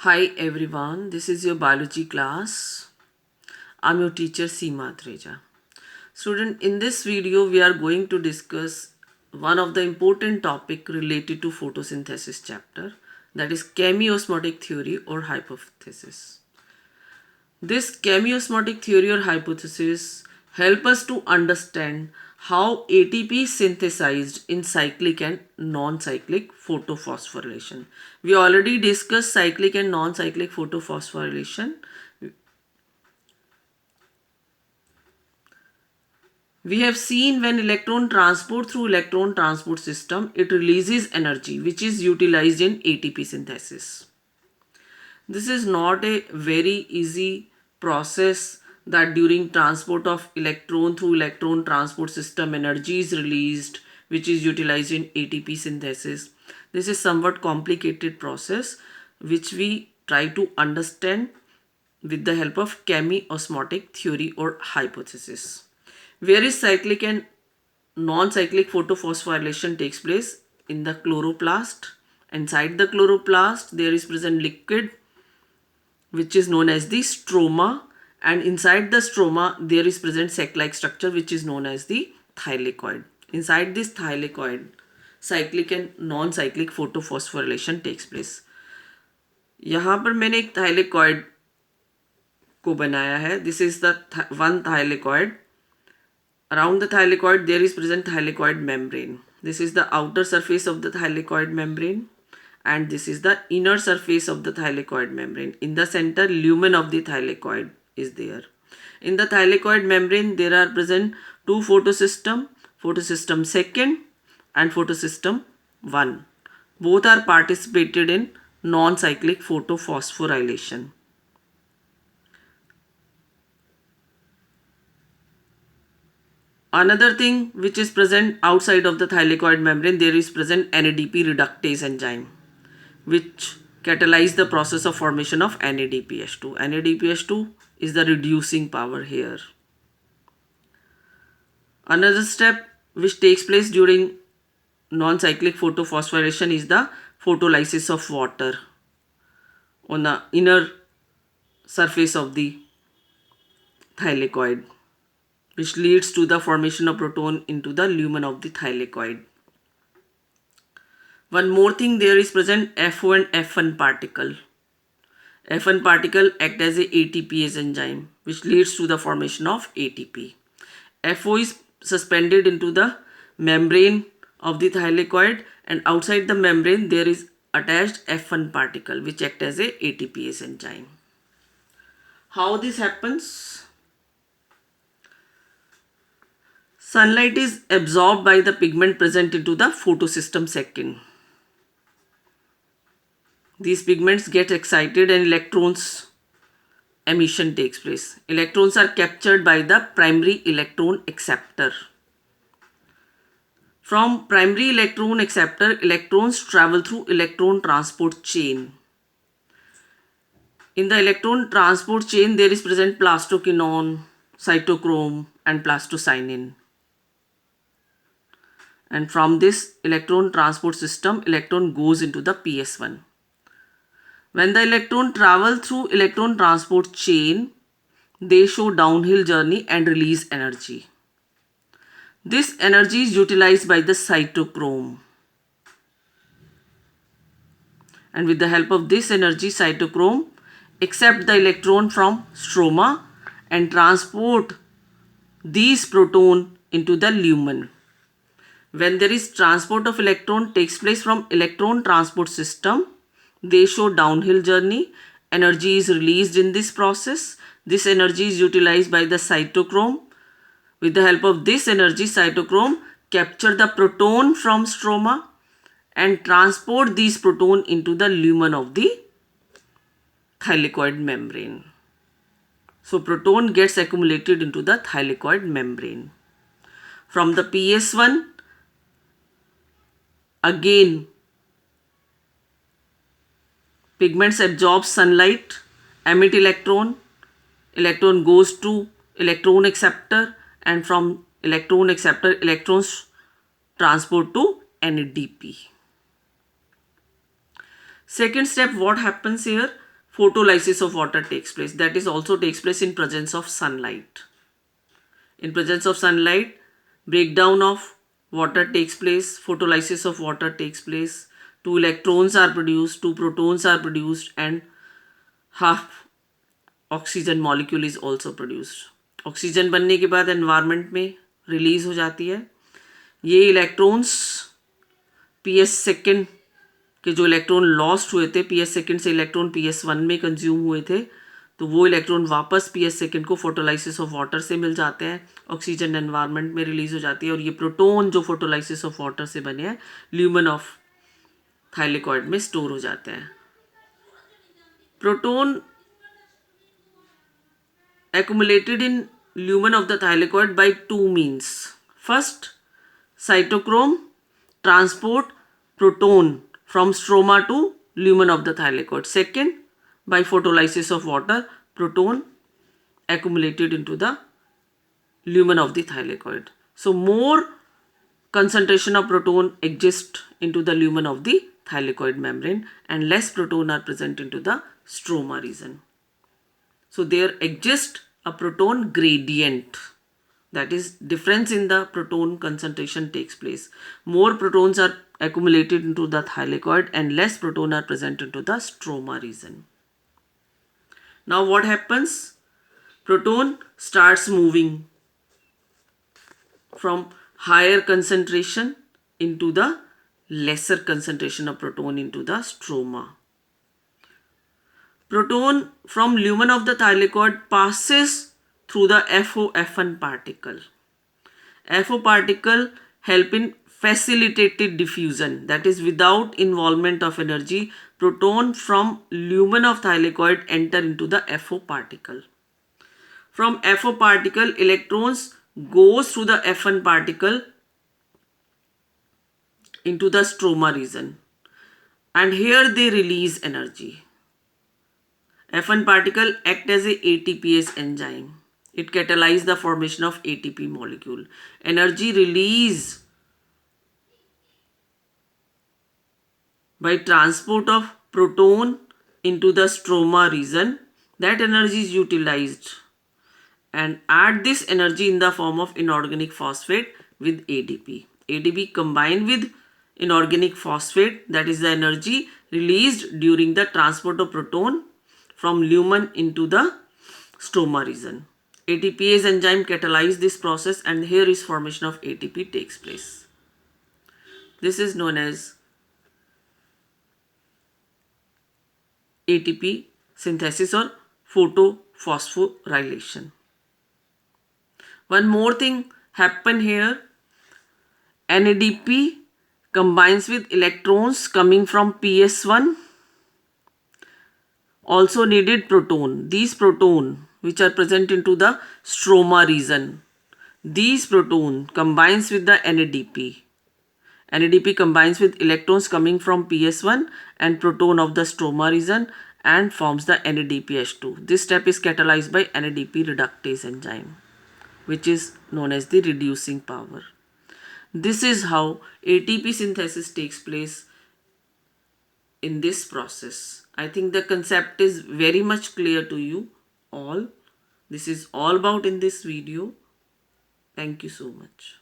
Hi everyone, this is your biology class. I'm your teacher Seema Atreja. Student, in this video we are going to discuss one of the important topic related to photosynthesis chapter, that is chemiosmotic theory or hypothesis. This chemiosmotic theory or hypothesis help us to understand how ATP is synthesized in cyclic and non-cyclic photophosphorylation. We already discussed cyclic and non-cyclic photophosphorylation. We have seen when electron transport through electron transport system, it releases energy which is utilized in ATP synthesis. This is not a very easy process that during transport of electron through electron transport system energy is released which is utilized in ATP synthesis. This is somewhat complicated process which we try to understand with the help of chemiosmotic theory or hypothesis. Where is cyclic and non-cyclic photophosphorylation takes place? In the chloroplast. Inside the chloroplast there is present liquid which is known as the stroma, and inside the stroma there is present sac-like structure which is known as the thylakoid. Inside this thylakoid cyclic and non-cyclic photophosphorylation takes place. यहाँ पर मैंने एक thylakoid को बनाया है. This is the one thylakoid. Around the thylakoid there is present thylakoid membrane. This is the outer surface of the thylakoid membrane, and this is the inner surface of the thylakoid membrane. In the center, lumen of the thylakoid is there. In the thylakoid membrane there are present two photosystem, photosystem second and photosystem 1. Both are participated in non-cyclic photophosphorylation. Another thing which is present outside of the thylakoid membrane, there is present NADP reductase enzyme which catalyze the process of formation of NADPH2. NADPH2 is the reducing power here. Another step which takes place during non-cyclic photophosphorylation is the photolysis of water on the inner surface of the thylakoid, which leads to the formation of proton into the lumen of the thylakoid. One more thing, there is present FO and F1 particle. F1 particle act as a ATPase enzyme which leads to the formation of ATP. FO is suspended into the membrane of the thylakoid, and outside the membrane there is attached F1 particle which act as a ATPase enzyme. How this happens? Sunlight is absorbed by the pigment present into the photosystem second. These pigments get excited and electrons emission takes place. Electrons are captured by the primary electron acceptor. From primary electron acceptor, electrons travel through electron transport chain. In the electron transport chain, there is present plastoquinone, cytochrome and plastocyanin. And from this electron transport system, electron goes into the PS1. When the electron travel through electron transport chain, they show downhill journey and release energy. This energy is utilized by the cytochrome. And with the help of this energy, cytochrome accept the electron from stroma and transport these proton into the lumen. When there is transport of electron takes place from electron transport system, they show downhill journey. Energy is released in this process. This energy is utilized by the cytochrome. With the help of this energy, cytochrome capture the proton from stroma and transport these proton into the lumen of the thylakoid membrane. So proton gets accumulated into the thylakoid membrane. From the PS1, again pigments absorb sunlight, emit electron, electron goes to electron acceptor, and from electron acceptor, electrons transport to NADP. Second step, what happens here? photolysis of water takes place. That is also takes place in presence of sunlight. In presence of sunlight, breakdown of water takes place, photolysis of water takes place, 2 electrons are produced, 2 protons are produced, and half oxygen molecule is also produced. Oxygen बनने के बाद environment में release हो जाती है. ये electrons PS second के जो इलेक्ट्रॉन लॉस्ट हुए थे, PS सेकेंड से इलेक्ट्रॉन PS1 में कंज्यूम हुए थे, तो वो इलेक्ट्रॉन वापस PS सेकेंड को फोटोलाइसिस ऑफ वाटर से मिल जाते हैं, ऑक्सीजन एनवायरनमेंट में रिलीज हो जाती है. और ये प्रोटोन जो फोटोलाइसिस ऑफ वाटर से बने हैं ल्यूमन ऑफ थाइलेकॉइड में स्टोर हो जाते हैं. Proton accumulated in lumen of the thylakoid by 2 means. First, cytochrome transport proton from stroma to lumen of the thylakoid. Second, by photolysis of water, proton accumulated into the lumen of the thylakoid. So more concentration of proton exists into the lumen of the thylakoid membrane and less proton are present into the stroma region. So there exists a proton gradient, that is difference in the proton concentration takes place. More protons are accumulated into the thylakoid and less proton are present into the stroma region. Now what happens? Proton starts moving from higher concentration into the lesser concentration of proton into the stroma. Proton from lumen of the thylakoid passes through the FO-F1 particle. FO particle help in facilitated diffusion, that is without involvement of energy. Proton from lumen of thylakoid enter into the FO particle. From FO particle, electrons goes through the F1 particle into the stroma region, and here they release energy. F1 particle act as a ATPase enzyme. It catalyzes the formation of ATP molecule. Energy release by transport of proton into the stroma region. That energy is utilized, and add this energy in the form of inorganic phosphate with ADP. ADP combined with inorganic phosphate, that is the energy released during the transport of proton from lumen into the stroma region. ATPase enzyme catalyze this process, and here is formation of ATP takes place. This is known as ATP synthesis or photophosphorylation. One more thing happen here. NADP combines with electrons coming from PS1 also needed proton. These proton which are present into the stroma region, these proton combines with the NADP. NADP combines with electrons coming from PS1 and proton of the stroma region and forms the NADPH2. This step is catalyzed by NADP reductase enzyme, which is known as the reducing power. This is how ATP synthesis takes place in this process. I think the concept is very much clear to you all. This is all about in this video. Thank you so much.